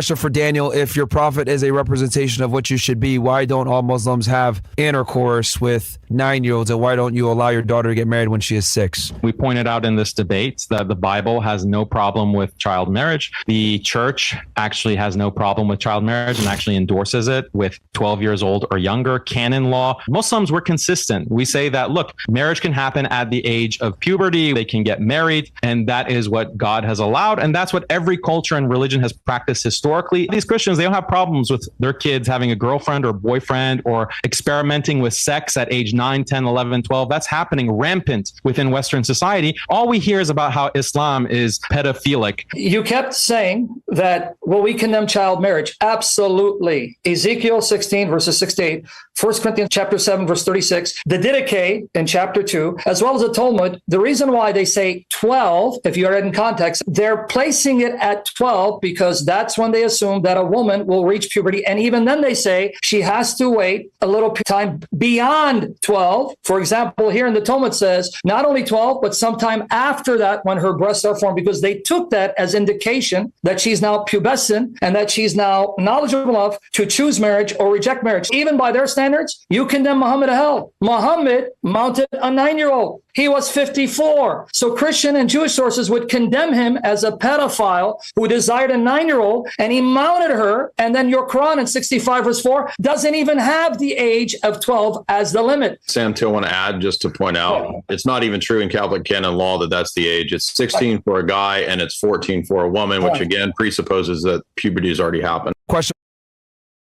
Question for Daniel: if your prophet is a representation of what you should be, why don't all Muslims have intercourse with 9-year-olds, and why don't you allow your daughter to get married when she is 6? We pointed out in this debate that the Bible has no problem with child marriage. The church actually has no problem with child marriage and actually endorses it with 12 years old or younger. Canon law. Muslims, we're consistent. We say that, look, marriage can happen at the age of puberty. They can get married, and that is what God has allowed. And that's what every culture and religion has practiced historically. These Christians, they don't have problems with their kids having a girlfriend or boyfriend or experimenting with sex at age 9, 10, 11, 12. That's happening rampant within Western society. All we hear is about how Islam is pedophilic. You kept saying that, well, we condemn child marriage. Absolutely. Ezekiel 16, verses 6 to 8, 1 Corinthians chapter 7, verse 36, the Didache in chapter 2, as well as the Talmud. The reason why they say 12, if you read in context, they're placing it at 12 because that's when they assume that a woman will reach puberty. And even then they say she has to wait a little time beyond 12. For example, here in the Talmud says not only 12, but sometime after that when her breasts are formed, because they took that as indication that she's now pubescent and that she's now knowledgeable enough to choose marriage or reject marriage. Even by their standards, you condemn Muhammad to hell. Muhammad mounted a 9-year-old. He was 54. So Christian and Jewish sources would condemn him as a pedophile who desired a 9-year-old, and he mounted her. And then your Quran in 65 verse 4 doesn't even have the age of 12 as the limit. Sam, I want to add just to point out, it's not even true in Catholic canon law that that's the age. It's 16 for a guy and it's 14 for a woman, which again presupposes that puberty has already happened. Question.